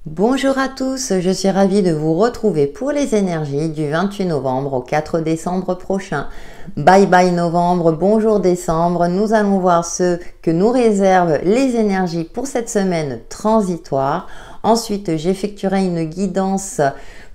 Bonjour à tous, je suis ravie de vous retrouver pour les énergies du 28 novembre au 4 décembre prochain. Bye bye novembre, bonjour décembre, nous allons voir ce que nous réservent les énergies pour cette semaine transitoire. Ensuite, j'effectuerai une guidance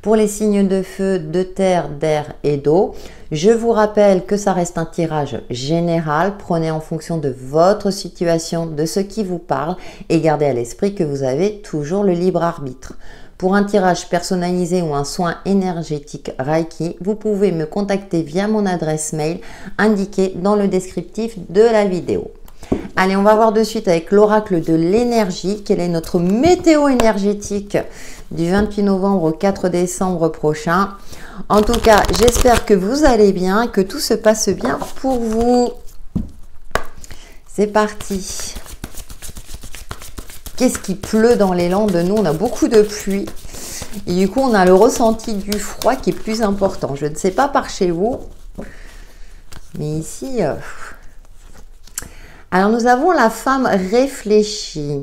pour les signes de feu, de terre, d'air et d'eau. Je vous rappelle que ça reste un tirage général. Prenez en fonction de votre situation, de ce qui vous parle et gardez à l'esprit que vous avez toujours le libre arbitre. Pour un tirage personnalisé ou un soin énergétique Reiki, vous pouvez me contacter via mon adresse mail indiquée dans le descriptif de la vidéo. Allez, on va voir de suite avec l'oracle de l'énergie. Quelle est notre météo énergétique du 28 novembre au 4 décembre prochain? En tout cas, j'espère que vous allez bien, que tout se passe bien pour vous. C'est parti. Qu'est-ce qui pleut dans les Landes? Nous, on a beaucoup de pluie. Et du coup, on a le ressenti du froid qui est plus important. Je ne sais pas par chez vous. Mais ici... Alors, nous avons la femme réfléchie.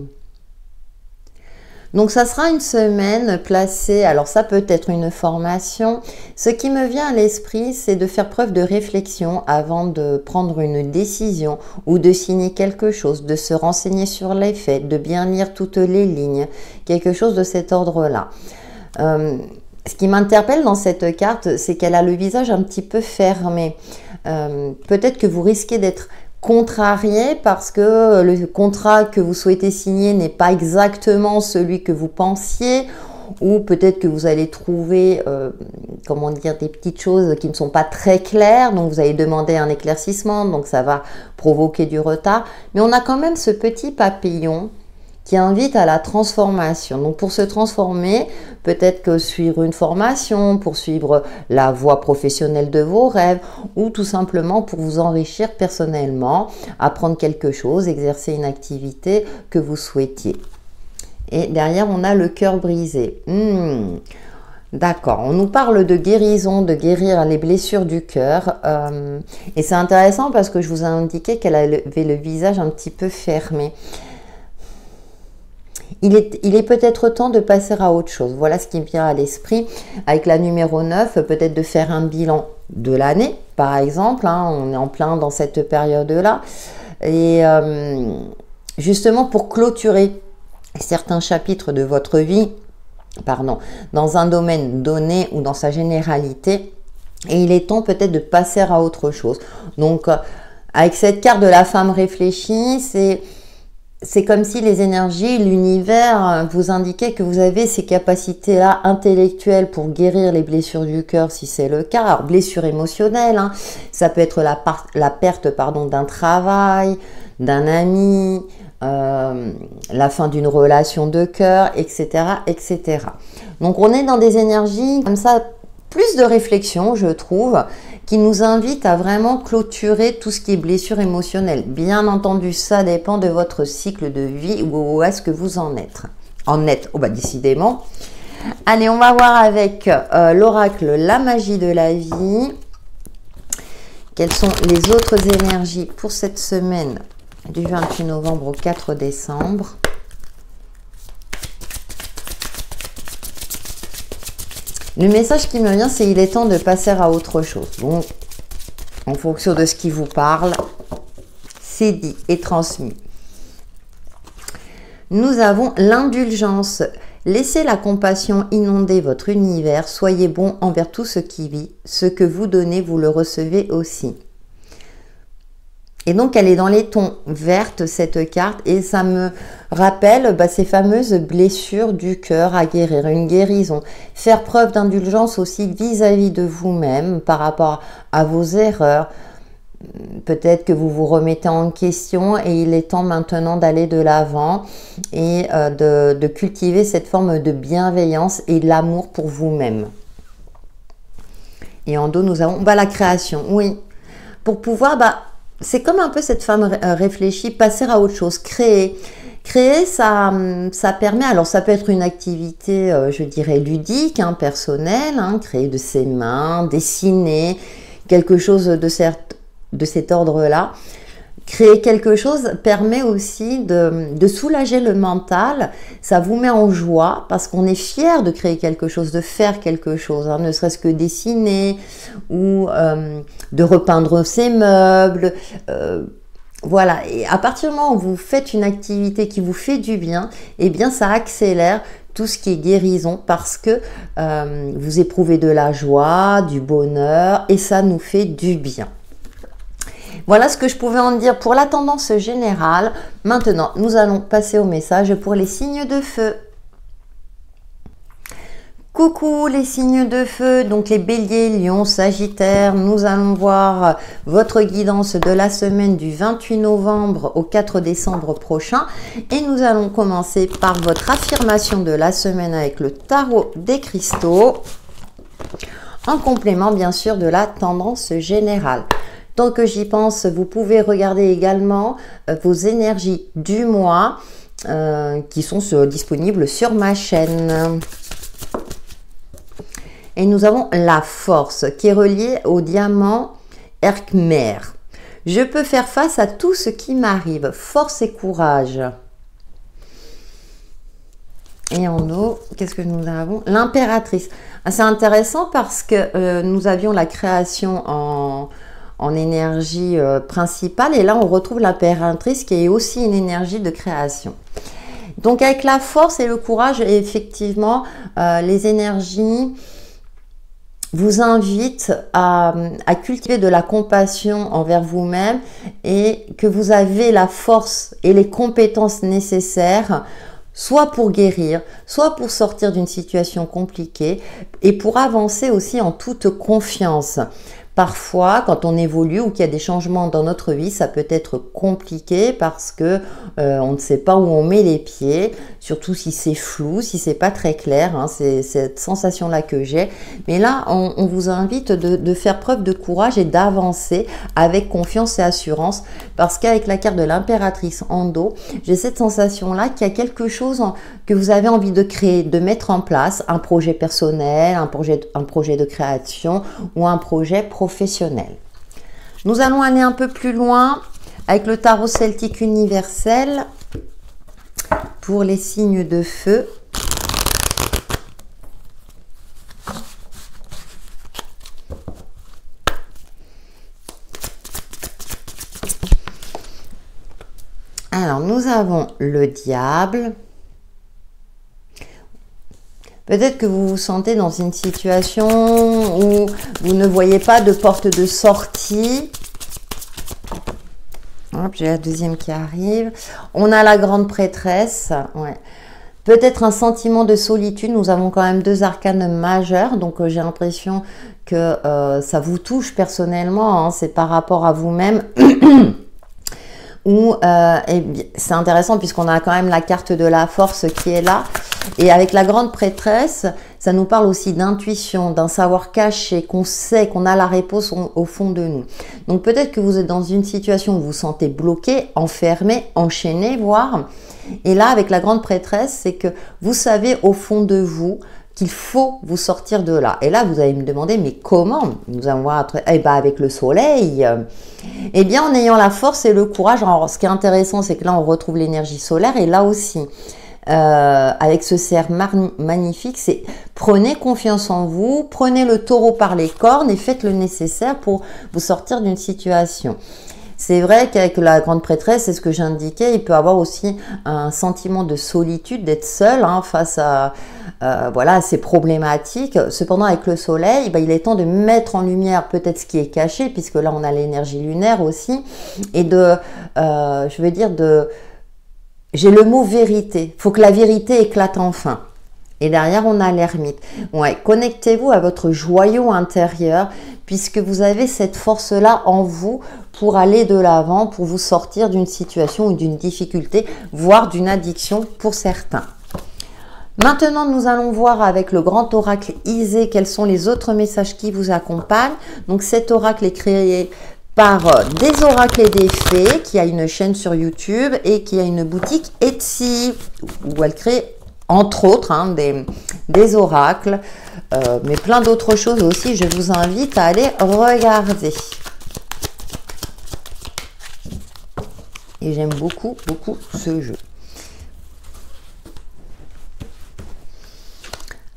Donc, ça sera une semaine placée, alors ça peut être une formation. Ce qui me vient à l'esprit, c'est de faire preuve de réflexion avant de prendre une décision ou de signer quelque chose, de se renseigner sur les faits, de bien lire toutes les lignes, quelque chose de cet ordre-là. Ce qui m'interpelle dans cette carte, c'est qu'elle a le visage un petit peu fermé. Peut-être que vous risquez d'être contrarié parce que le contrat que vous souhaitez signer n'est pas exactement celui que vous pensiez, ou peut-être que vous allez trouver comment dire, des petites choses qui ne sont pas très claires, donc vous allez demander un éclaircissement, donc ça va provoquer du retard. Mais on a quand même ce petit papillon qui invite à la transformation. Donc pour se transformer, peut-être que suivre une formation, pour suivre la voie professionnelle de vos rêves, ou tout simplement pour vous enrichir personnellement, apprendre quelque chose, exercer une activité que vous souhaitiez. Et derrière, on a le cœur brisé. D'accord, on nous parle de guérison, de guérir les blessures du cœur. Et c'est intéressant parce que je vous ai indiqué qu'elle avait le visage un petit peu fermé. Il est peut-être temps de passer à autre chose. Voilà ce qui me vient à l'esprit. Avec la numéro 9, peut-être de faire un bilan de l'année, par exemple. On est en plein dans cette période-là. Et justement, pour clôturer certains chapitres de votre vie, dans un domaine donné ou dans sa généralité, et il est temps peut-être de passer à autre chose. Donc, avec cette carte de la femme réfléchie, c'est comme si les énergies, l'univers vous indiquaient que vous avez ces capacités-là intellectuelles pour guérir les blessures du cœur, si c'est le cas. Alors, blessures émotionnelles, ça peut être la perte d'un travail, d'un ami, la fin d'une relation de cœur, etc., etc. Donc, on est dans des énergies comme ça, plus de réflexion, je trouve, qui nous invite à vraiment clôturer tout ce qui est blessure émotionnelle. Bien entendu, ça dépend de votre cycle de vie, où est-ce que vous en êtes. Décidément. Allez, on va voir avec l'oracle La magie de la vie. Quelles sont les autres énergies pour cette semaine du 28 novembre au 4 décembre? Le message qui me vient, c'est qu'il est temps de passer à autre chose. Donc, en fonction de ce qui vous parle, c'est dit et transmis. Nous avons l'indulgence. Laissez la compassion inonder votre univers. Soyez bon envers tout ce qui vit. Ce que vous donnez, vous le recevez aussi. Et donc, elle est dans les tons vertes, cette carte, et ça me rappelle ces fameuses blessures du cœur à guérir, une guérison. Faire preuve d'indulgence aussi vis-à-vis de vous-même par rapport à vos erreurs. Peut-être que vous vous remettez en question et il est temps maintenant d'aller de l'avant et de cultiver cette forme de bienveillance et de l'amour pour vous-même. Et en dos, nous avons la création, oui. Pour pouvoir... c'est comme un peu cette femme réfléchie, passer à autre chose, créer. Créer, ça permet, alors ça peut être une activité, je dirais, ludique, personnelle, créer de ses mains, dessiner, quelque chose de cet ordre-là. créer quelque chose permet aussi de soulager le mental. Ça vous met en joie parce qu'on est fier de créer quelque chose, de faire quelque chose, hein, ne serait-ce que dessiner ou de repeindre ses meubles. Voilà, et à partir du moment où vous faites une activité qui vous fait du bien, eh bien ça accélère tout ce qui est guérison parce que vous éprouvez de la joie, du bonheur et ça nous fait du bien. Voilà ce que je pouvais en dire pour la tendance générale. Maintenant, nous allons passer au message pour les signes de feu. Coucou les signes de feu, donc les béliers, lions, sagittaires, nous allons voir votre guidance de la semaine du 28 novembre au 4 décembre prochain. Et nous allons commencer par votre affirmation de la semaine avec le tarot des cristaux, en complément bien sûr de la tendance générale. Tant que j'y pense, vous pouvez regarder également vos énergies du mois qui sont disponibles sur ma chaîne. Et nous avons la force qui est reliée au diamant Herkmer. Je peux faire face à tout ce qui m'arrive. Force et courage. Et en eau, qu'est-ce que nous avons? L'impératrice. C'est intéressant parce que nous avions la création en énergie principale. Et là, on retrouve l'impératrice qui est aussi une énergie de création. Donc, avec la force et le courage, effectivement, les énergies vous invitent à cultiver de la compassion envers vous-même et que vous avez la force et les compétences nécessaires soit pour guérir, soit pour sortir d'une situation compliquée et pour avancer aussi en toute confiance. Parfois, quand on évolue ou qu'il y a des changements dans notre vie, ça peut être compliqué parce que on ne sait pas où on met les pieds, surtout si c'est flou, si c'est pas très clair, hein, c'est cette sensation-là que j'ai. Mais là, on vous invite de faire preuve de courage et d'avancer avec confiance et assurance parce qu'avec la carte de l'impératrice en dos, j'ai cette sensation-là qu'il y a quelque chose que vous avez envie de créer, de mettre en place, un projet personnel, un projet de création ou un projet professionnel. Nous allons aller un peu plus loin avec le tarot celtique universel pour les signes de feu. Alors, nous avons le diable. Peut-être que vous vous sentez dans une situation où vous ne voyez pas de porte de sortie. Hop, j'ai la deuxième qui arrive. On a la grande prêtresse. Ouais. Peut-être un sentiment de solitude. Nous avons quand même deux arcanes majeures. Donc, j'ai l'impression que ça vous touche personnellement. Hein, c'est par rapport à vous-même. C'est intéressant puisqu'on a quand même la carte de la force qui est là. Et avec la grande prêtresse, ça nous parle aussi d'intuition, d'un savoir caché, qu'on sait, qu'on a la réponse au fond de nous. Donc peut-être que vous êtes dans une situation où vous vous sentez bloqué, enfermé, enchaîné, voire. Et là, avec la grande prêtresse, c'est que vous savez au fond de vous qu'il faut vous sortir de là. Et là, vous allez me demander, mais comment? Nous allons voir avec le soleil. Eh bien, en ayant la force et le courage. Alors, ce qui est intéressant, c'est que là, on retrouve l'énergie solaire. Et là aussi, avec ce cerf magnifique, c'est prenez confiance en vous, prenez le taureau par les cornes et faites le nécessaire pour vous sortir d'une situation. C'est vrai qu'avec la grande prêtresse, c'est ce que j'indiquais, il peut avoir aussi un sentiment de solitude, d'être seul face à voilà, ces problématiques. Cependant, avec le soleil, il est temps de mettre en lumière peut-être ce qui est caché, puisque là, on a l'énergie lunaire aussi, et je veux dire, j'ai le mot vérité. Il faut que la vérité éclate enfin. Et derrière, on a l'ermite. Ouais, connectez-vous à votre joyau intérieur puisque vous avez cette force-là en vous pour aller de l'avant, pour vous sortir d'une situation ou d'une difficulté, voire d'une addiction pour certains. Maintenant, nous allons voir avec le grand oracle Isée quels sont les autres messages qui vous accompagnent. Donc, cet oracle est créé par des oracles et des fées, qui a une chaîne sur YouTube et qui a une boutique Etsy où elle crée entre autres des oracles, mais plein d'autres choses aussi. Je vous invite à aller regarder. Et j'aime beaucoup, beaucoup ce jeu.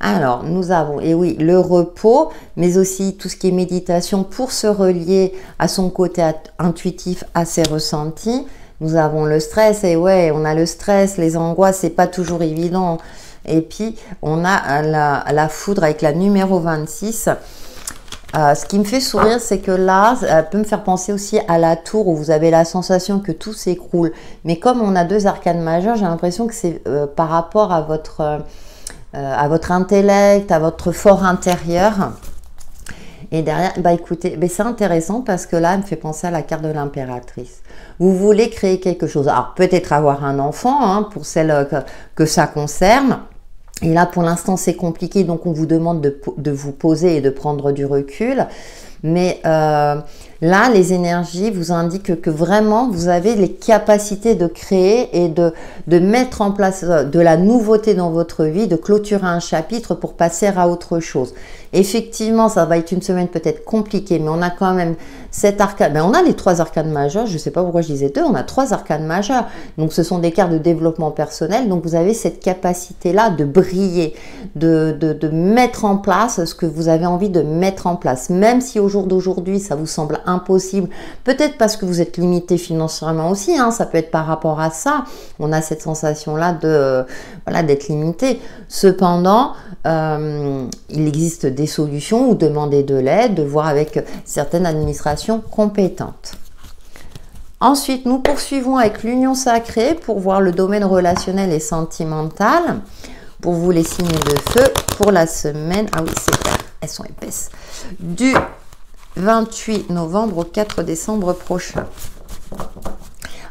Alors, nous avons, et oui, le repos, mais aussi tout ce qui est méditation pour se relier à son côté intuitif, à ses ressentis. Nous avons le stress, et ouais, on a le stress, les angoisses, c'est pas toujours évident. Et puis, on a la foudre avec la numéro 26. Ce qui me fait sourire, c'est que là, ça peut me faire penser aussi à la tour où vous avez la sensation que tout s'écroule. Mais comme on a deux arcanes majeures, j'ai l'impression que c'est par rapport à votre intellect, à votre fort intérieur. Et derrière, bah écoutez, c'est intéressant parce que là, elle me fait penser à la carte de l'impératrice. Vous voulez créer quelque chose. Alors, peut-être avoir un enfant, hein, pour celles que ça concerne. Et là, pour l'instant, c'est compliqué, donc on vous demande de vous poser et de prendre du recul. Mais là, les énergies vous indiquent que vraiment, vous avez les capacités de créer et de mettre en place de la nouveauté dans votre vie, de clôturer un chapitre pour passer à autre chose. Effectivement, ça va être une semaine peut-être compliquée, mais on a quand même cet arcane. Ben, on a les trois arcanes majeures, je ne sais pas pourquoi je disais deux, on a trois arcanes majeures. Donc, ce sont des cartes de développement personnel. Donc, vous avez cette capacité-là de briller, de mettre en place ce que vous avez envie de mettre en place. Même si au jour d'aujourd'hui, ça vous semble impossible, peut-être parce que vous êtes limité financièrement aussi, hein, ça peut être par rapport à ça. On a cette sensation-là d'être limité. Cependant, il existe des solutions ou demander de l'aide, de voir avec certaines administrations compétentes. Ensuite, nous poursuivons avec l'union sacrée pour voir le domaine relationnel et sentimental. Pour vous, les signes de feu pour la semaine. Ah oui, c'est clair, elles sont épaisses. Du 28 novembre au 4 décembre prochain.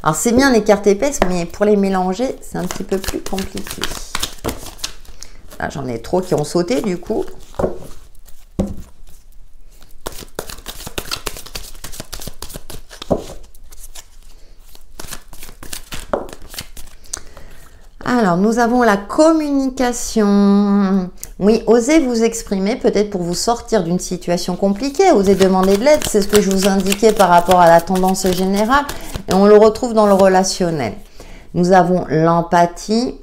Alors, c'est bien les cartes épaisses, mais pour les mélanger, c'est un petit peu plus compliqué. Là, j'en ai trop qui ont sauté, du coup. Alors, nous avons la communication. Oui, osez vous exprimer, peut-être pour vous sortir d'une situation compliquée. Osez demander de l'aide, c'est ce que je vous indiquais par rapport à la tendance générale. Et on le retrouve dans le relationnel. Nous avons l'empathie.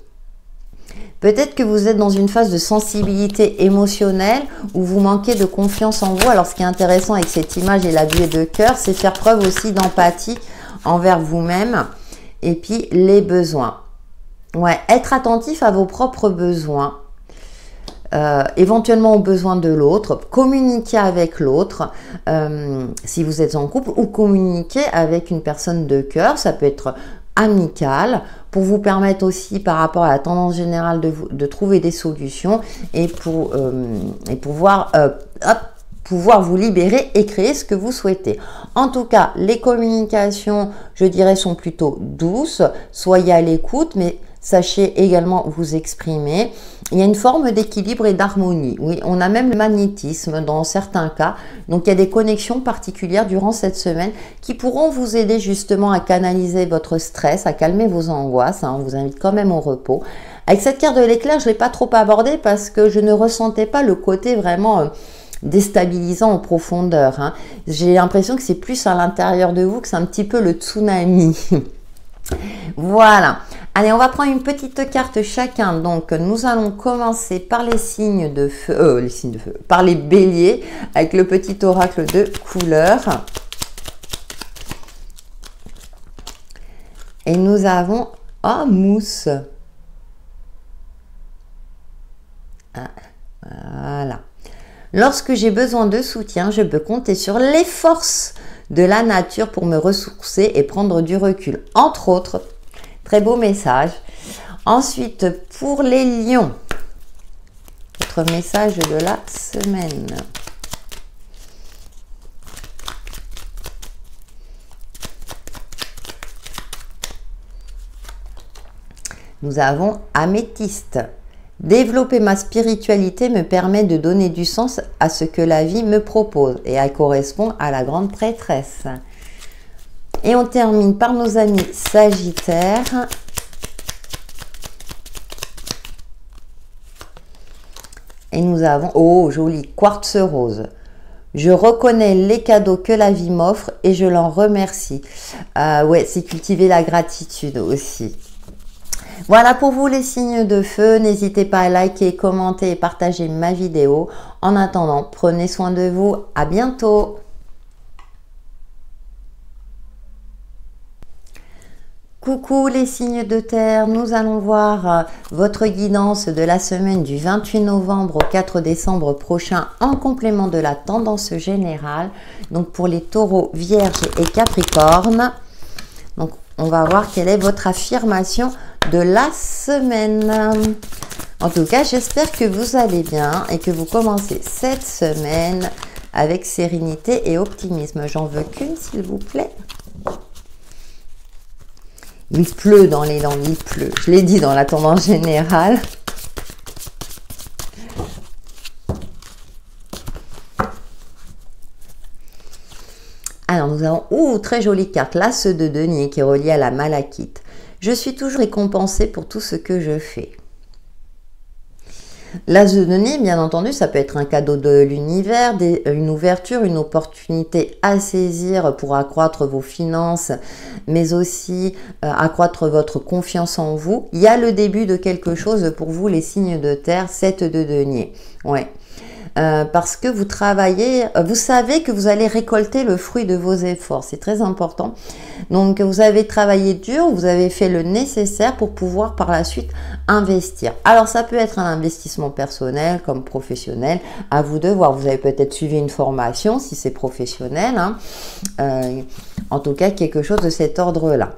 Peut-être que vous êtes dans une phase de sensibilité émotionnelle où vous manquez de confiance en vous. Alors, ce qui est intéressant avec cette image et la buée de cœur, c'est faire preuve aussi d'empathie envers vous-même et puis les besoins. Ouais, être attentif à vos propres besoins, éventuellement aux besoins de l'autre, communiquer avec l'autre si vous êtes en couple ou communiquer avec une personne de cœur, ça peut être amical pour vous permettre aussi par rapport à la tendance générale de trouver des solutions et pour pouvoir vous libérer et créer ce que vous souhaitez. En tout cas, les communications, je dirais, sont plutôt douces. Soyez à l'écoute, mais sachez également vous exprimer. Il y a une forme d'équilibre et d'harmonie. Oui, on a même le magnétisme dans certains cas. Donc, il y a des connexions particulières durant cette semaine qui pourront vous aider justement à canaliser votre stress, à calmer vos angoisses. On vous invite quand même au repos. Avec cette carte de l'éclair, je ne l'ai pas trop abordée parce que je ne ressentais pas le côté vraiment déstabilisant en profondeur. J'ai l'impression que c'est plus à l'intérieur de vous, que c'est un petit peu le tsunami. Voilà. Allez, on va prendre une petite carte chacun. Donc, nous allons commencer par les signes de feu, par les béliers, avec le petit oracle de couleur. Et nous avons, oh, mousse. Ah, voilà. Lorsque j'ai besoin de soutien, je peux compter sur les forces de la nature pour me ressourcer et prendre du recul. Entre autres, très beau message. Ensuite, pour les lions, votre message de la semaine. Nous avons améthyste. Développer ma spiritualité me permet de donner du sens à ce que la vie me propose et elle correspond à la grande prêtresse. Et on termine par nos amis Sagittaires. Et nous avons, oh joli, quartz rose. Je reconnais les cadeaux que la vie m'offre et je l'en remercie. Ouais, c'est cultiver la gratitude aussi. Voilà pour vous les signes de feu. N'hésitez pas à liker, commenter et partager ma vidéo. En attendant, prenez soin de vous. À bientôt. Coucou les signes de terre, nous allons voir votre guidance de la semaine du 28 novembre au 4 décembre prochain en complément de la tendance générale. Donc pour les taureaux, vierges et capricornes. Donc on va voir quelle est votre affirmation de la semaine. En tout cas, j'espère que vous allez bien et que vous commencez cette semaine avec sérénité et optimisme. J'en veux qu'une s'il vous plaît. Il pleut dans les langues, il pleut. Je l'ai dit dans la tendance générale. Alors, nous avons, très jolie carte, l'As de denier qui est reliée à la malachite. Je suis toujours récompensée pour tout ce que je fais. L'As de denier, bien entendu, ça peut être un cadeau de l'univers, une ouverture, une opportunité à saisir pour accroître vos finances, mais aussi accroître votre confiance en vous. Il y a le début de quelque chose pour vous, les signes de terre, 7 de denier. Ouais. Parce que vous travaillez, vous savez que vous allez récolter le fruit de vos efforts, c'est très important. Donc vous avez travaillé dur, vous avez fait le nécessaire pour pouvoir par la suite investir. Alors ça peut être un investissement personnel comme professionnel, à vous de voir. Vous avez peut-être suivi une formation si c'est professionnel, hein. En tout cas quelque chose de cet ordre-là.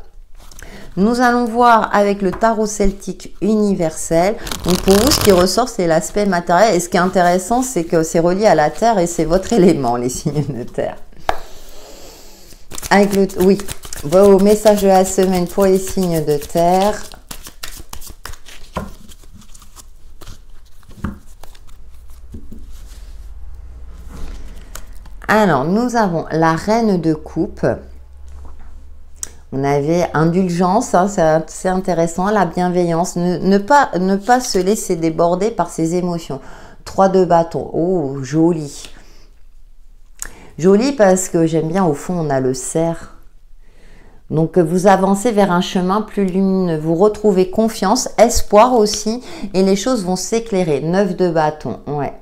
Nous allons voir avec le tarot celtique universel. Donc pour vous, ce qui ressort, c'est l'aspect matériel. Et ce qui est intéressant, c'est que c'est relié à la terre et c'est votre élément, les signes de terre. Avec le, oui, vos messages de la semaine pour les signes de terre. Alors, nous avons la reine de coupe. On avait indulgence, hein, c'est intéressant, la bienveillance, ne pas se laisser déborder par ses émotions. 3 de bâton, oh joli. Joli parce que j'aime bien, au fond on a le cerf. Donc vous avancez vers un chemin plus lumineux, vous retrouvez confiance, espoir aussi et les choses vont s'éclairer. 9 de bâton, ouais.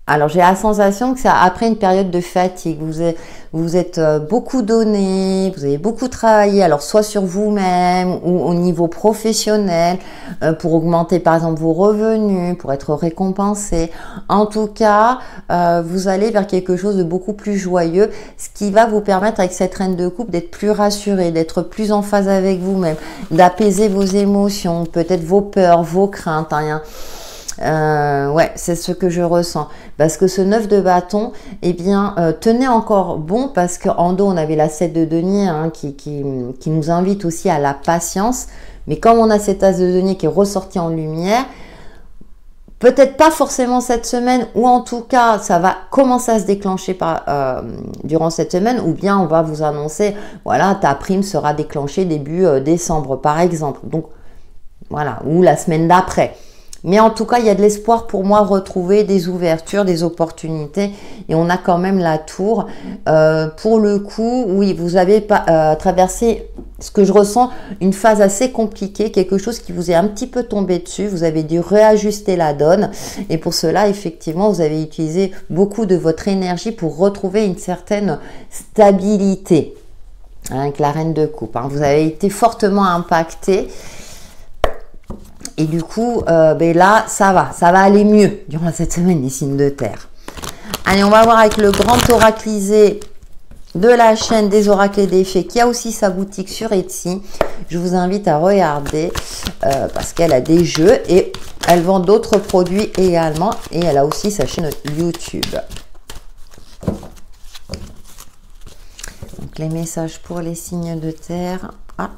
Alors, j'ai la sensation que c'est après une période de fatigue. Vous êtes beaucoup donné, vous avez beaucoup travaillé, alors soit sur vous-même ou au niveau professionnel, pour augmenter par exemple vos revenus, pour être récompensé. En tout cas, vous allez vers quelque chose de beaucoup plus joyeux, ce qui va vous permettre avec cette reine de coupe d'être plus rassuré, d'être plus en phase avec vous-même, d'apaiser vos émotions, peut-être vos peurs, vos craintes, hein. Ouais, c'est ce que je ressens. Parce que ce 9 de bâton, eh bien, tenez encore bon parce qu'en dos, on avait la 7 de denier hein, qui nous invite aussi à la patience. Mais comme on a cet as de denier qui est ressorti en lumière, peut-être pas forcément cette semaine, ou en tout cas, ça va commencer à se déclencher durant cette semaine, ou bien on va vous annoncer, voilà, ta prime sera déclenchée début décembre, par exemple. Donc, voilà, ou la semaine d'après. Mais en tout cas, il y a de l'espoir pour moi, retrouver des ouvertures, des opportunités. Et on a quand même la tour. Pour le coup, oui, vous avez traversé, ce que je ressens, une phase assez compliquée, quelque chose qui vous est un petit peu tombé dessus. Vous avez dû réajuster la donne. Et pour cela, effectivement, vous avez utilisé beaucoup de votre énergie pour retrouver une certaine stabilité. Avec la reine de coupe. Hein. Vous avez été fortement impacté. Et du coup, ben là, ça va aller mieux durant cette semaine, les signes de terre. Allez, on va voir avec le grand oraclisé de la chaîne des oracles et des fées, qui a aussi sa boutique sur Etsy. Je vous invite à regarder parce qu'elle a des jeux et elle vend d'autres produits également. Et elle a aussi sa chaîne YouTube. Donc, les messages pour les signes de terre. Ah.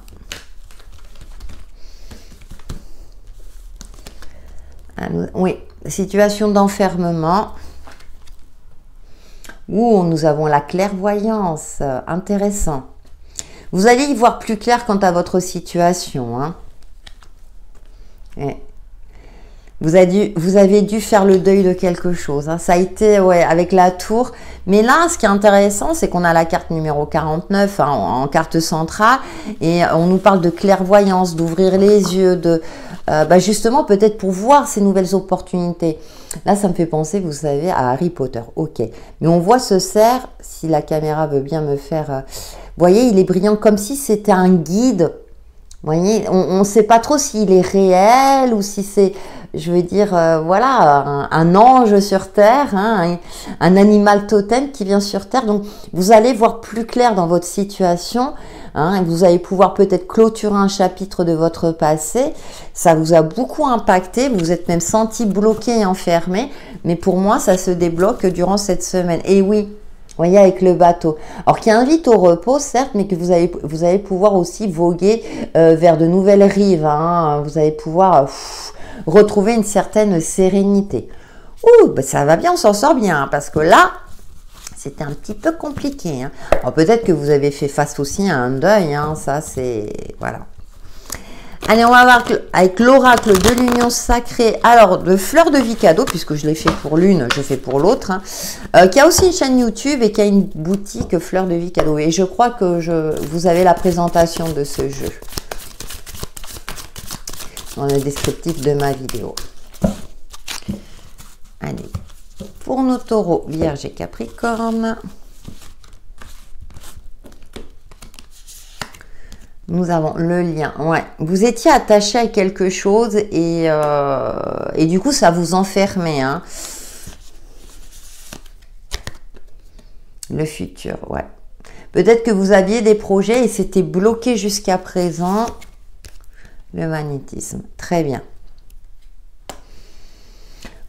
Oui, situation d'enfermement où nous avons la clairvoyance, intéressant. Vous allez y voir plus clair quant à votre situation. Hein. vous avez dû faire le deuil de quelque chose. Hein. Ça a été, ouais, avec la tour. Mais là, ce qui est intéressant, c'est qu'on a la carte numéro 49 hein, en carte centrale. Et on nous parle de clairvoyance, d'ouvrir les yeux, de justement peut-être pour voir ces nouvelles opportunités. Là, ça me fait penser, vous savez, à Harry Potter. Ok. Mais on voit ce cerf, si la caméra veut bien me faire... vous voyez, il est brillant comme si c'était un guide. Vous voyez, on ne sait pas trop s'il est réel ou si c'est, je veux dire, voilà, un ange sur Terre, hein, un animal totem qui vient sur Terre. Donc, vous allez voir plus clair dans votre situation. Hein, et vous allez pouvoir peut-être clôturer un chapitre de votre passé. Ça vous a beaucoup impacté. Vous vous êtes même senti bloqué et enfermé. Mais pour moi, ça se débloque durant cette semaine. Et oui. Vous voyez, avec le bateau. Alors, qui invite au repos, certes, mais que vous allez pouvoir aussi voguer vers de nouvelles rives. Hein. Vous allez pouvoir retrouver une certaine sérénité. Ouh, ben ça va bien, on s'en sort bien. Hein, parce que là, c'était un petit peu compliqué. Hein. Alors, peut-être que vous avez fait face aussi à un deuil. Hein, ça, c'est... Voilà. Allez, on va voir avec l'oracle de l'union sacrée, alors de fleurs de vie cadeau, puisque je l'ai fait pour l'une, je fais pour l'autre, hein, qui a aussi une chaîne YouTube et qui a une boutique fleurs de vie cadeau. Et je crois que vous avez la présentation de ce jeu dans le descriptif de ma vidéo. Allez, pour nos taureaux, Vierge et Capricorne. Nous avons le lien, ouais. Vous étiez attaché à quelque chose et du coup, ça vous enfermait. Hein. Le futur, ouais. Peut-être que vous aviez des projets et c'était bloqué jusqu'à présent. Le magnétisme, très bien.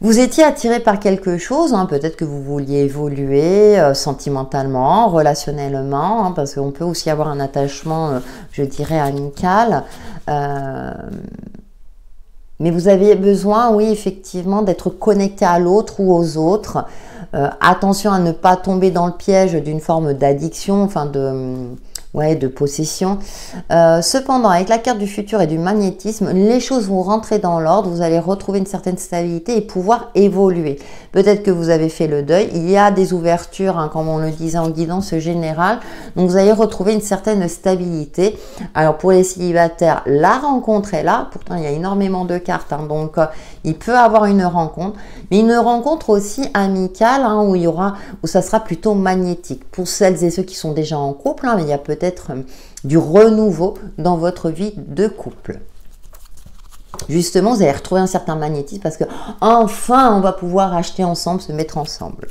Vous étiez attiré par quelque chose, hein, peut-être que vous vouliez évoluer sentimentalement, relationnellement, hein, parce qu'on peut aussi avoir un attachement, je dirais, amical. Mais vous avez besoin, oui, effectivement, d'être connecté à l'autre ou aux autres. Attention à ne pas tomber dans le piège d'une forme d'addiction, enfin de possession. Cependant, avec la carte du futur et du magnétisme, les choses vont rentrer dans l'ordre, vous allez retrouver une certaine stabilité et pouvoir évoluer. Peut-être que vous avez fait le deuil, il y a des ouvertures, hein, comme on le disait en guidance générale, donc vous allez retrouver une certaine stabilité. Alors pour les célibataires, la rencontre est là, pourtant il y a énormément de cartes, hein, donc il peut avoir une rencontre, mais une rencontre aussi amicale, hein, où ça sera plutôt magnétique. Pour celles et ceux qui sont déjà en couple, hein, il y a peut-être du renouveau dans votre vie de couple. Justement, vous allez retrouver un certain magnétisme parce que enfin, on va pouvoir acheter ensemble, se mettre ensemble.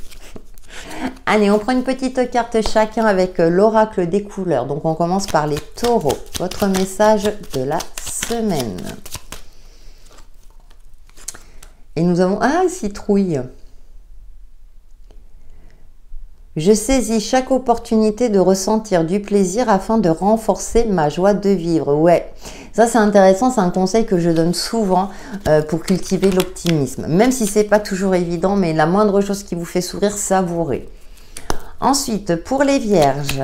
Allez, on prend une petite carte chacun avec l'oracle des couleurs. Donc, on commence par les taureaux. Votre message de la semaine. Et nous avons citrouille. Je saisis chaque opportunité de ressentir du plaisir afin de renforcer ma joie de vivre. Ouais, ça c'est intéressant, c'est un conseil que je donne souvent pour cultiver l'optimisme. Même si c'est pas toujours évident, mais la moindre chose qui vous fait sourire, savourez. Ensuite, pour les vierges.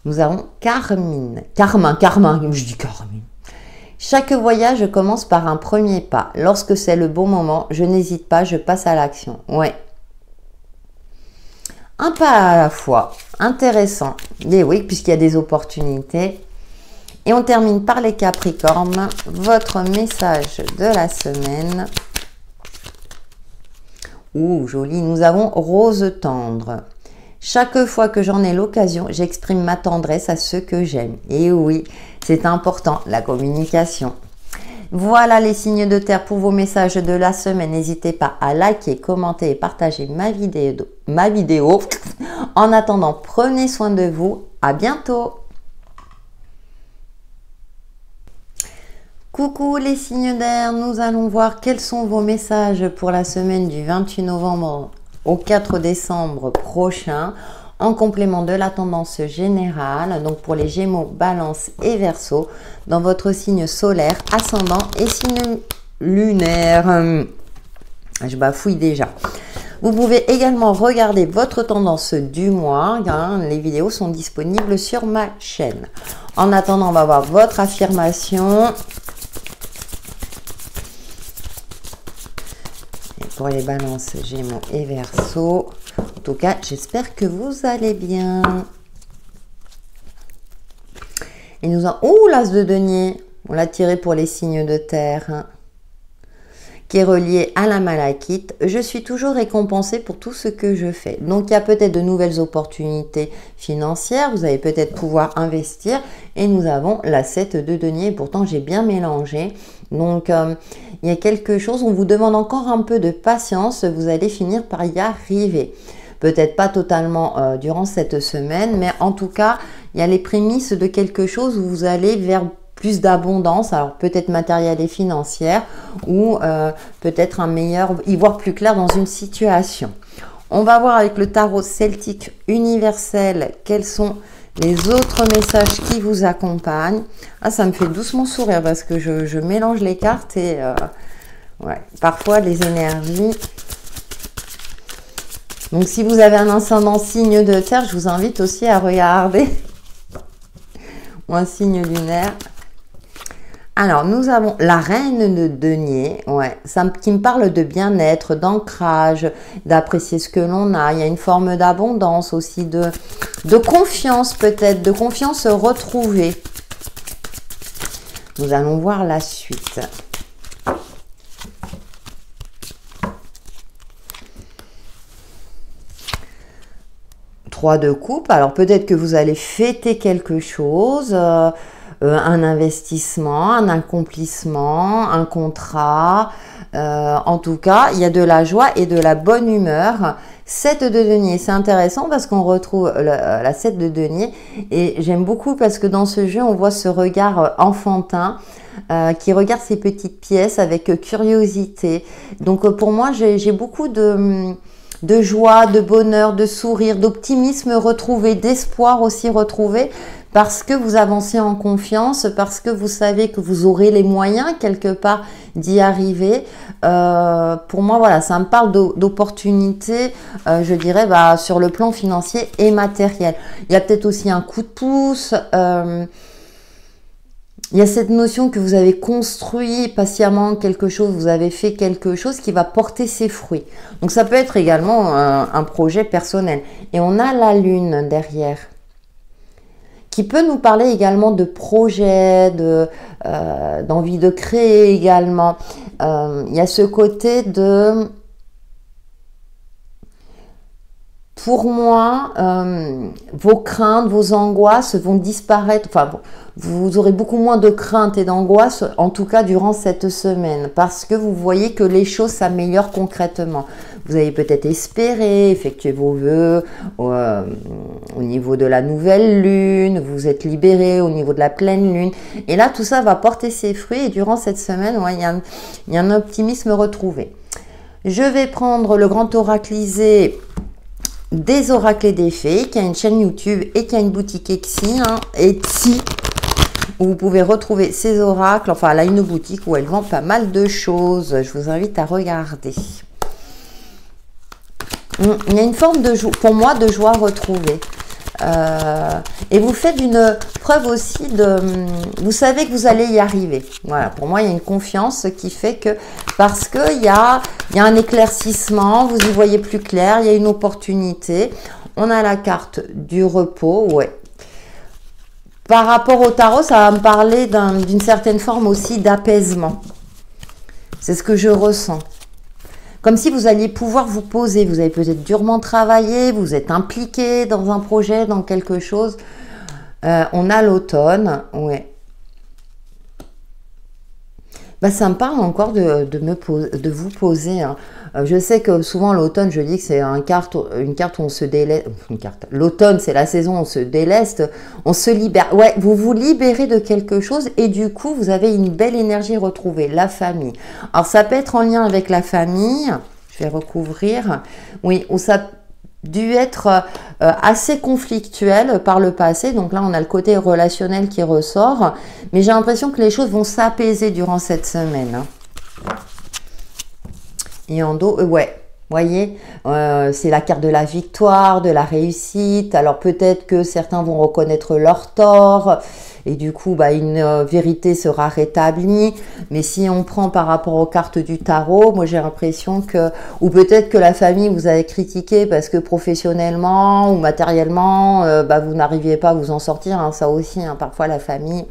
Nous avons Carmine, je dis Carmine. Chaque voyage commence par un premier pas. Lorsque c'est le bon moment, je n'hésite pas, je passe à l'action. Ouais. Un pas à la fois. Intéressant. Et oui, puisqu'il y a des opportunités. Et on termine par les Capricornes. Votre message de la semaine. Ouh, joli. Nous avons rose tendre. Chaque fois que j'en ai l'occasion, j'exprime ma tendresse à ceux que j'aime. Et oui, c'est important, la communication. Voilà les signes de terre pour vos messages de la semaine. N'hésitez pas à liker, commenter et partager ma vidéo. En attendant, prenez soin de vous. À bientôt. Coucou les signes d'air, nous allons voir quels sont vos messages pour la semaine du 28 novembre au 4 décembre prochain, en complément de la tendance générale, donc pour les Gémeaux, Balance et Verseau, dans votre signe solaire, ascendant et signe lunaire. Je bafouille déjà. Vous pouvez également regarder votre tendance du mois, hein, les vidéos sont disponibles sur ma chaîne. En attendant, on va voir votre affirmation. Et pour les balances, Gémeaux et Verseau. En tout cas, j'espère que vous allez bien. Et nous avons... Ouh, l'As de denier. On l'a tiré pour les signes de terre. Qui est relié à la malachite. Je suis toujours récompensée pour tout ce que je fais. Donc, il y a peut-être de nouvelles opportunités financières. Vous allez peut-être pouvoir investir. Et nous avons la 7 de denier. Pourtant, j'ai bien mélangé. Donc, il y a quelque chose. On vous demande encore un peu de patience. Vous allez finir par y arriver. Peut-être pas totalement durant cette semaine. Mais en tout cas, il y a les prémices de quelque chose où vous allez vers plus d'abondance, alors peut-être matérielle et financière, ou peut-être un meilleur, y voir plus clair dans une situation. On va voir avec le tarot celtique universel quels sont les autres messages qui vous accompagnent. Ah, ça me fait doucement sourire parce que je mélange les cartes et ouais, parfois les énergies. Donc si vous avez un ascendant signe de terre, je vous invite aussi à regarder, ou un signe lunaire. Alors, nous avons la reine de denier, ouais, qui me parle de bien-être, d'ancrage, d'apprécier ce que l'on a. Il y a une forme d'abondance aussi, de confiance peut-être, de confiance retrouvée. Nous allons voir la suite. Trois de coupe, alors peut-être que vous allez fêter quelque chose, un investissement, un accomplissement, un contrat. En tout cas, il y a de la joie et de la bonne humeur. 7 de denier, c'est intéressant parce qu'on retrouve la 7 de denier. Et j'aime beaucoup parce que dans ce jeu, on voit ce regard enfantin qui regarde ces petites pièces avec curiosité. Donc pour moi, j'ai beaucoup de joie, de bonheur, de sourire, d'optimisme retrouvé, d'espoir aussi retrouvé. Parce que vous avancez en confiance, parce que vous savez que vous aurez les moyens quelque part d'y arriver. Pour moi, voilà, ça me parle d'opportunités, je dirais, sur le plan financier et matériel. Il y a peut-être aussi un coup de pouce. Il y a cette notion que vous avez construit patiemment quelque chose, vous avez fait quelque chose qui va porter ses fruits. Donc ça peut être également un projet personnel. Et on a la lune derrière, qui peut nous parler également de projets, d'envie de créer également. Il y a ce côté de... Pour moi, vos craintes, vos angoisses vont disparaître. Enfin, vous aurez beaucoup moins de craintes et d'angoisses, en tout cas durant cette semaine, parce que vous voyez que les choses s'améliorent concrètement. Vous avez peut-être espéré effectuer vos vœux au niveau de la nouvelle lune, vous êtes libéré au niveau de la pleine lune. Et là, tout ça va porter ses fruits et durant cette semaine, ouais, il y a un optimisme retrouvé. Je vais prendre le grand oraclisé des oracles et des fées, qui a une chaîne YouTube et qui a une boutique Etsy, où vous pouvez retrouver ces oracles. Enfin, elle a une boutique où elle vend pas mal de choses. Je vous invite à regarder. Il y a une forme de joie, pour moi, de joie retrouvée. Et vous faites une preuve aussi vous savez que vous allez y arriver. Voilà, pour moi, il y a une confiance qui fait que, parce qu'il y a un éclaircissement, vous y voyez plus clair, il y a une opportunité. On a la carte du repos, ouais. Par rapport au tarot, ça va me parler d'une certaine forme aussi d'apaisement. C'est ce que je ressens. Comme si vous alliez pouvoir vous poser. Vous avez peut-être durement travaillé, vous êtes impliqué dans un projet, dans quelque chose. On a l'automne, ouais. Ça me parle encore de vous poser. Hein. Je sais que souvent l'automne, je dis que c'est une carte où on se déleste. L'automne, c'est la saison où on se déleste, on se libère. Ouais, vous vous libérez de quelque chose et du coup, vous avez une belle énergie retrouvée, la famille. Alors, ça peut être en lien avec la famille. Je vais recouvrir. Oui, où ça dû être assez conflictuel par le passé. Donc là, on a le côté relationnel qui ressort. Mais j'ai l'impression que les choses vont s'apaiser durant cette semaine. Et en dos, ouais, voyez, c'est la carte de la victoire, de la réussite. Alors peut-être que certains vont reconnaître leur tort. et du coup bah, une vérité sera rétablie. Mais si on prend par rapport aux cartes du tarot, moi j'ai l'impression que, ou peut-être que la famille vous avez critiqué parce que professionnellement ou matériellement bah, vous n'arriviez pas à vous en sortir, hein, ça aussi, hein, parfois la famille,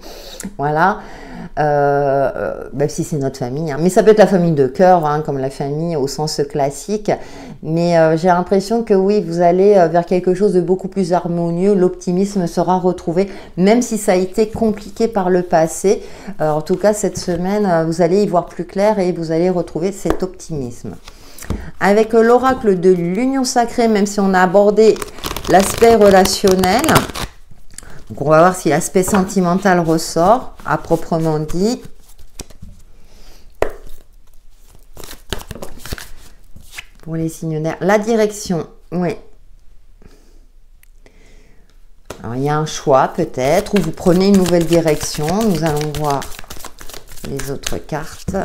voilà. Même si c'est notre famille, hein. Mais ça peut être la famille de cœur, hein, comme la famille au sens classique, mais j'ai l'impression que oui, vous allez vers quelque chose de beaucoup plus harmonieux, l'optimisme sera retrouvé, même si ça a été compliqué par le passé. En tout cas, cette semaine, vous allez y voir plus clair et vous allez retrouver cet optimisme. Avec l'oracle de l'union sacrée, même si on a abordé l'aspect relationnel, donc on va voir si l'aspect sentimental ressort, à proprement dit. Pour les signes d'air. La direction, oui. Alors il y a un choix peut-être, ou vous prenez une nouvelle direction. Nous allons voir les autres cartes.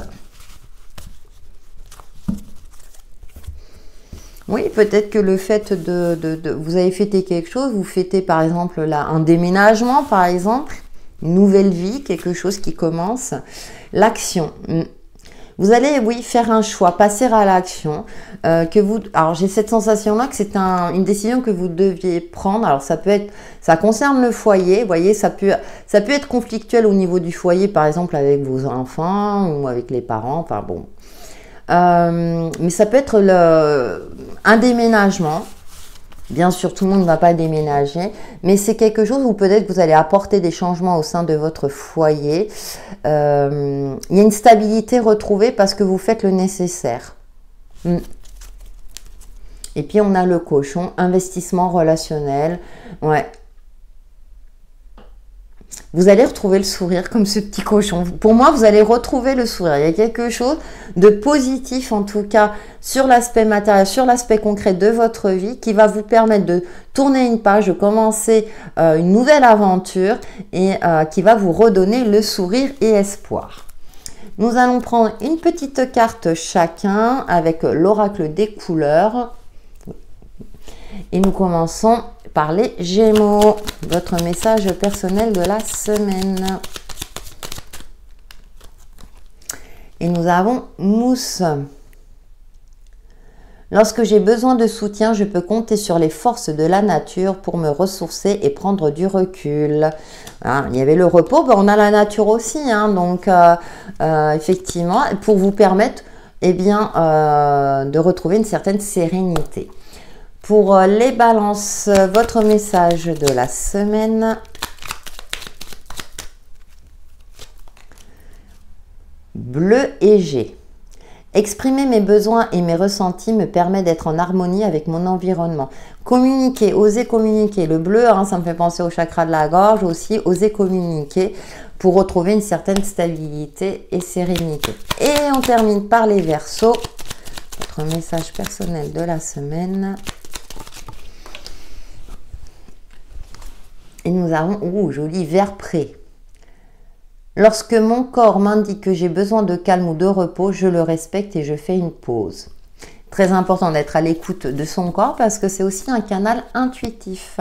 Oui, peut-être que le fait vous avez fêté quelque chose, vous fêtez par exemple là un déménagement par exemple, une nouvelle vie, quelque chose qui commence, l'action. Vous allez, oui, faire un choix, passer à l'action. Alors j'ai cette sensation-là que c'est une décision que vous deviez prendre. Alors ça concerne le foyer. Vous voyez, ça peut être conflictuel au niveau du foyer, par exemple avec vos enfants ou avec les parents. Enfin bon. Mais ça peut être un déménagement. Bien sûr, tout le monde ne va pas déménager, mais c'est quelque chose où peut-être vous allez apporter des changements au sein de votre foyer. Il y a une stabilité retrouvée parce que vous faites le nécessaire. Et puis, on a le cochon, investissement relationnel. Ouais. Vous allez retrouver le sourire comme ce petit cochon. Pour moi, vous allez retrouver le sourire. Il y a quelque chose de positif, en tout cas, sur l'aspect matériel, sur l'aspect concret de votre vie, qui va vous permettre de tourner une page, de commencer une nouvelle aventure et qui va vous redonner le sourire et espoir. Nous allons prendre une petite carte chacun avec l'oracle des couleurs. Et nous commençons par les Gémeaux, votre message personnel de la semaine. Et nous avons Mousse. Lorsque j'ai besoin de soutien, je peux compter sur les forces de la nature pour me ressourcer et prendre du recul. Hein, il y avait le repos, ben on a la nature aussi, hein, donc effectivement, pour vous permettre de retrouver une certaine sérénité. Pour les balances, votre message de la semaine. Bleu et G. Exprimer mes besoins et mes ressentis me permet d'être en harmonie avec mon environnement. Communiquer, oser communiquer. Le bleu, hein, ça me fait penser au chakra de la gorge aussi. Oser communiquer pour retrouver une certaine stabilité et sérénité. Et on termine par les Verseaux. Votre message personnel de la semaine. Et nous avons, joli, vert prêt. Lorsque mon corps m'indique que j'ai besoin de calme ou de repos, je le respecte et je fais une pause. Très important d'être à l'écoute de son corps parce que c'est aussi un canal intuitif.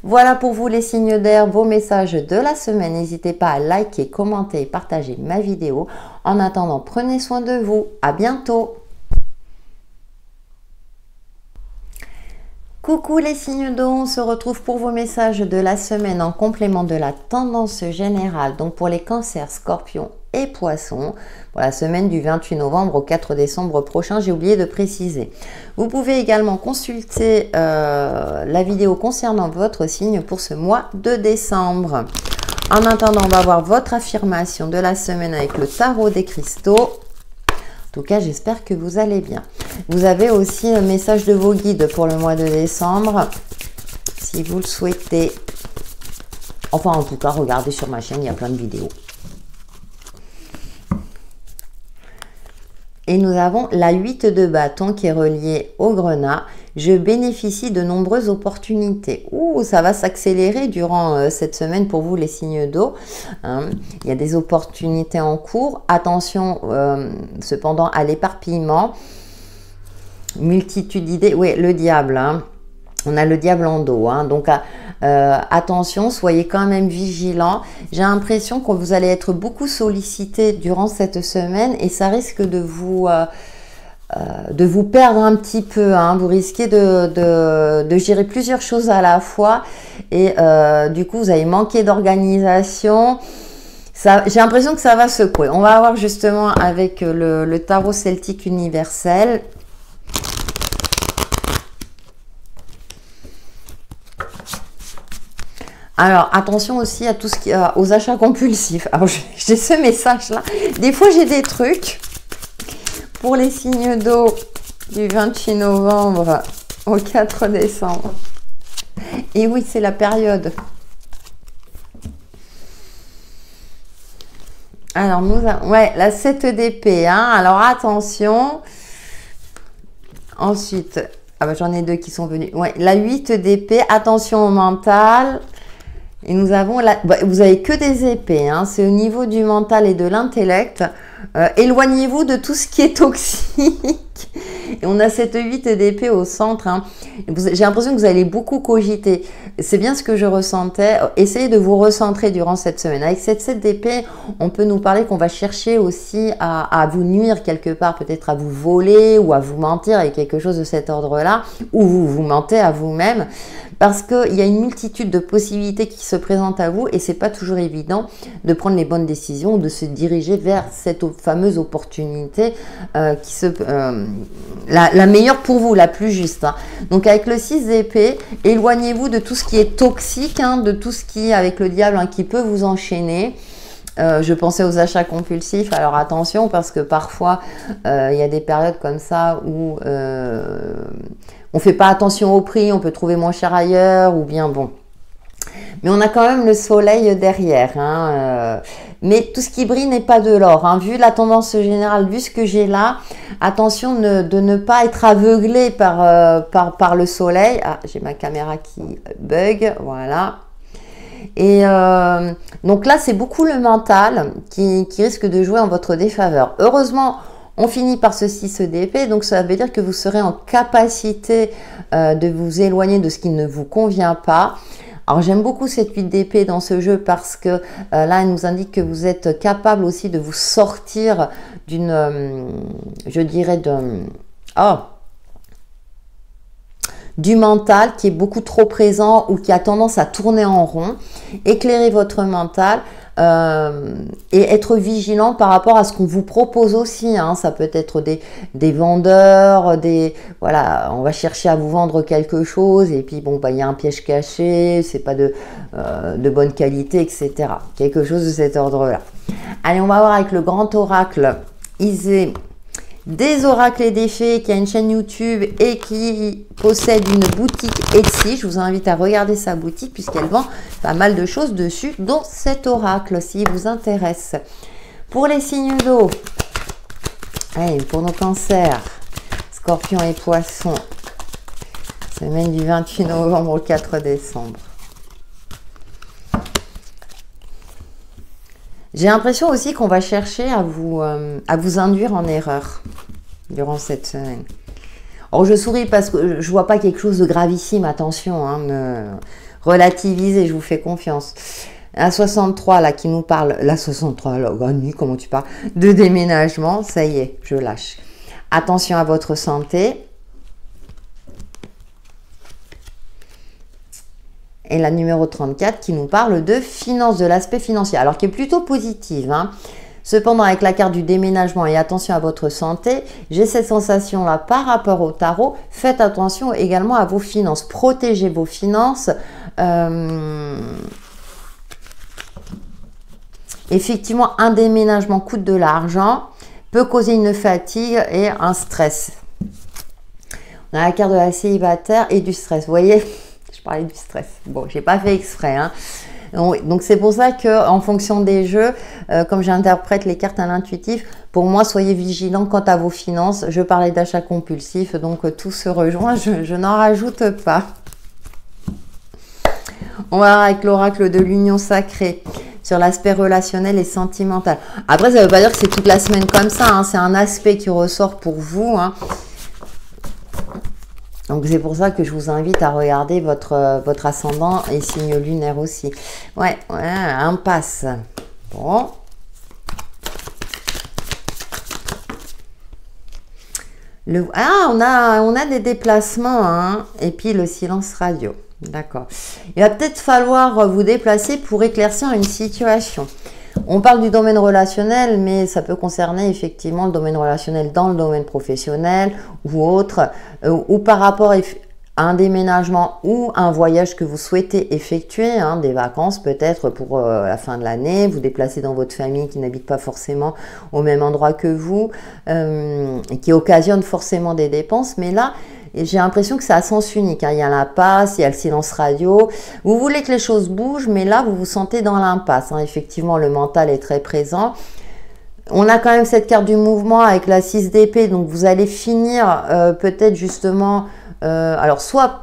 Voilà pour vous les signes d'air, vos messages de la semaine. N'hésitez pas à liker, commenter et partager ma vidéo. En attendant, prenez soin de vous. À bientôt. Coucou les signes d'eau, on se retrouve pour vos messages de la semaine en complément de la tendance générale. Donc pour les cancers, scorpions et poissons, pour la semaine du 28 novembre au 4 décembre prochain, j'ai oublié de préciser. Vous pouvez également consulter la vidéo concernant votre signe pour ce mois de décembre. En attendant, on va voir votre affirmation de la semaine avec le tarot des cristaux. En tout cas, j'espère que vous allez bien. Vous avez aussi un message de vos guides pour le mois de décembre, si vous le souhaitez. Enfin, en tout cas, regardez sur ma chaîne, il y a plein de vidéos. Et nous avons la 8 de bâton qui est reliée au grenat. Je bénéficie de nombreuses opportunités. Ouh, ça va s'accélérer durant cette semaine pour vous les signes d'eau. Hein, il y a des opportunités en cours. Attention cependant à l'éparpillement. Multitude d'idées. Oui, le diable. Hein. On a le diable en dos, hein. Donc attention, soyez quand même vigilants. J'ai l'impression que vous allez être beaucoup sollicité durant cette semaine et ça risque de vous perdre un petit peu, hein. Vous risquez de gérer plusieurs choses à la fois et du coup vous allez manquer d'organisation. J'ai l'impression que ça va secouer. On va voir justement avec le tarot celtique universel. Alors, attention aussi à tout ce qui aux achats compulsifs. Alors, j'ai ce message-là. Des fois, j'ai des trucs pour les signes d'eau du 28 novembre au 4 décembre. Et oui, c'est la période. Alors, ouais, la 7 d'épée, hein. Alors, attention. Ensuite, ah bah, j'en ai deux qui sont venus. Ouais, la 8 d'épée, attention au mental. Et nous avons, vous avez que des épées, hein, c'est au niveau du mental et de l'intellect. Éloignez-vous de tout ce qui est toxique. Et on a cette 8 d'épée au centre. Hein. J'ai l'impression que vous allez beaucoup cogiter. C'est bien ce que je ressentais. Essayez de vous recentrer durant cette semaine. Avec cette 7 d'épée, on peut nous parler qu'on va chercher aussi à vous nuire quelque part, peut-être à vous voler ou à vous mentir avec quelque chose de cet ordre-là, ou vous vous mentez à vous-même. Parce qu'il y a une multitude de possibilités qui se présentent à vous et c'est pas toujours évident de prendre les bonnes décisions ou de se diriger vers cette fameuse opportunité la meilleure pour vous, la plus juste. Hein. Donc avec le 6 d'épée, éloignez-vous de tout ce qui est toxique, hein, de tout ce qui, avec le diable, hein, qui peut vous enchaîner. Je pensais aux achats compulsifs, alors attention parce que parfois il y a des périodes comme ça où on fait pas attention au prix, on peut trouver moins cher ailleurs ou bien bon. Mais on a quand même le soleil derrière. Hein, mais tout ce qui brille n'est pas de l'or. Hein. Vu la tendance générale, vu ce que j'ai là, attention de ne pas être aveuglé par le soleil. Ah, j'ai ma caméra qui bug, voilà. Et donc là, c'est beaucoup le mental qui risque de jouer en votre défaveur. Heureusement, on finit par ce 6 d'épée, donc ça veut dire que vous serez en capacité de vous éloigner de ce qui ne vous convient pas. Alors j'aime beaucoup cette 8 d'épée dans ce jeu parce que là, elle nous indique que vous êtes capable aussi de vous sortir d'une, je dirais, du mental qui est beaucoup trop présent ou qui a tendance à tourner en rond. Éclairez votre mental et être vigilant par rapport à ce qu'on vous propose aussi. Hein. Ça peut être des vendeurs, voilà, on va chercher à vous vendre quelque chose et puis bon, bah, il y a un piège caché, c'est pas de bonne qualité, etc. Quelque chose de cet ordre-là. Allez, on va voir avec le grand oracle Isée des oracles et des fées, qui a une chaîne YouTube et qui possède une boutique Etsy. Je vous invite à regarder sa boutique puisqu'elle vend pas mal de choses dessus, dont cet oracle, s'il vous intéresse. Pour les signes d'eau, pour nos cancers, scorpions et poissons, semaine du 28 novembre au 4 décembre. J'ai l'impression aussi qu'on va chercher à vous induire en erreur durant cette semaine. Alors je souris parce que je vois pas quelque chose de gravissime, attention, hein, relativisez, je vous fais confiance. La 63 là qui nous parle, la 63, là, oh, nuit, comment tu parles, de déménagement, ça y est, je lâche. Attention à votre santé. Et la numéro 34 qui nous parle de finances, de l'aspect financier, alors qui est plutôt positive. Hein. Cependant, avec la carte du déménagement et attention à votre santé, j'ai cette sensation-là par rapport au tarot. Faites attention également à vos finances. Protégez vos finances. Effectivement, un déménagement coûte de l'argent, peut causer une fatigue et un stress. On a la carte de la célibataire et du stress. Vous voyez ? Parler du stress. Bon, j'ai pas fait exprès. Hein. Donc c'est pour ça que en fonction des jeux, comme j'interprète les cartes à l'intuitif, pour moi, soyez vigilants quant à vos finances. Je parlais d'achat compulsif, donc tout se rejoint. Je n'en rajoute pas. On va voir avec l'oracle de l'union sacrée sur l'aspect relationnel et sentimental. Après, ça ne veut pas dire que c'est toute la semaine comme ça. Hein. C'est un aspect qui ressort pour vous. Hein. Donc c'est pour ça que je vous invite à regarder votre ascendant et signe lunaire aussi. Ouais, impasse. Bon. On a des déplacements, hein, et puis le silence radio. D'accord. Il va peut-être falloir vous déplacer pour éclaircir une situation. On parle du domaine relationnel, mais ça peut concerner effectivement le domaine relationnel dans le domaine professionnel ou autre, ou par rapport à un déménagement ou un voyage que vous souhaitez effectuer, hein, des vacances peut-être pour la fin de l'année, vous déplacer dans votre famille qui n'habite pas forcément au même endroit que vous, et qui occasionne forcément des dépenses, mais là, j'ai l'impression que c'est à sens unique, hein. Il y a l'impasse, il y a le silence radio. Vous voulez que les choses bougent, mais là, vous vous sentez dans l'impasse, hein. Effectivement, le mental est très présent. On a quand même cette carte du mouvement avec la 6 d'épée, donc vous allez finir peut-être justement, alors soit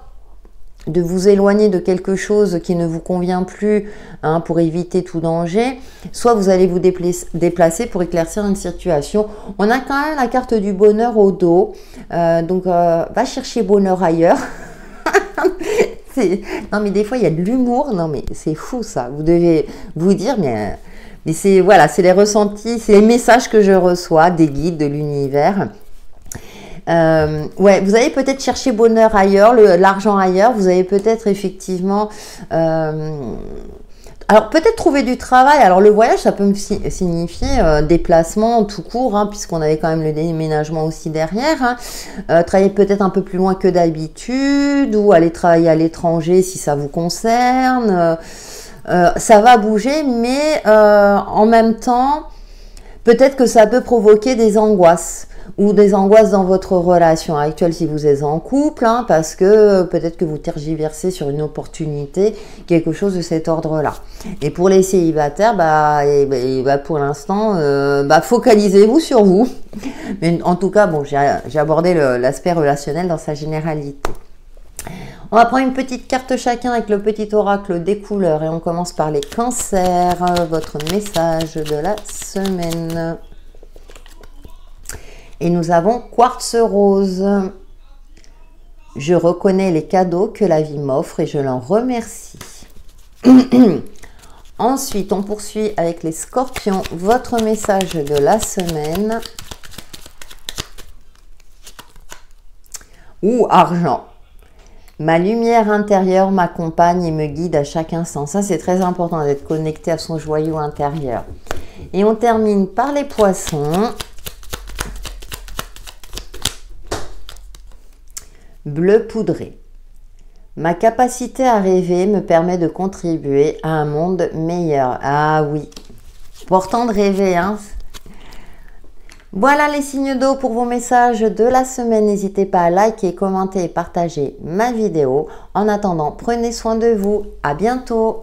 de vous éloigner de quelque chose qui ne vous convient plus, hein, pour éviter tout danger, soit vous allez vous déplacer pour éclaircir une situation. On a quand même la carte du bonheur au dos, donc va chercher bonheur ailleurs. Non mais des fois il y a de l'humour, non mais c'est fou ça, vous devez vous dire mais c'est voilà, c'est les ressentis, c'est les messages que je reçois des guides de l'univers. Ouais, vous allez peut-être chercher bonheur ailleurs, l'argent ailleurs, vous avez peut-être effectivement alors peut-être trouver du travail. Alors le voyage, ça peut me signifier déplacement tout court, hein, puisqu'on avait quand même le déménagement aussi derrière, hein. Travailler peut-être un peu plus loin que d'habitude, ou aller travailler à l'étranger si ça vous concerne. Ça va bouger, mais en même temps, peut-être que ça peut provoquer des angoisses, ou des angoisses dans votre relation actuelle si vous êtes en couple, hein, parce que peut-être que vous tergiversez sur une opportunité, quelque chose de cet ordre-là. Et pour les célibataires, pour l'instant, focalisez-vous sur vous. Mais en tout cas, bon, j'ai abordé l'aspect relationnel dans sa généralité. On va prendre une petite carte chacun avec le petit oracle des couleurs et on commence par les cancers, votre message de la semaine. Et nous avons quartz rose. Je reconnais les cadeaux que la vie m'offre et je l'en remercie. Ensuite, on poursuit avec les scorpions. Votre message de la semaine. Ou argent. Ma lumière intérieure m'accompagne et me guide à chaque instant. Ça, c'est très important d'être connecté à son joyau intérieur. Et on termine par les poissons. Bleu poudré. Ma capacité à rêver me permet de contribuer à un monde meilleur. Ah oui, important de rêver, hein. Voilà les signes d'eau pour vos messages de la semaine. N'hésitez pas à liker, commenter et partager ma vidéo. En attendant, prenez soin de vous. À bientôt.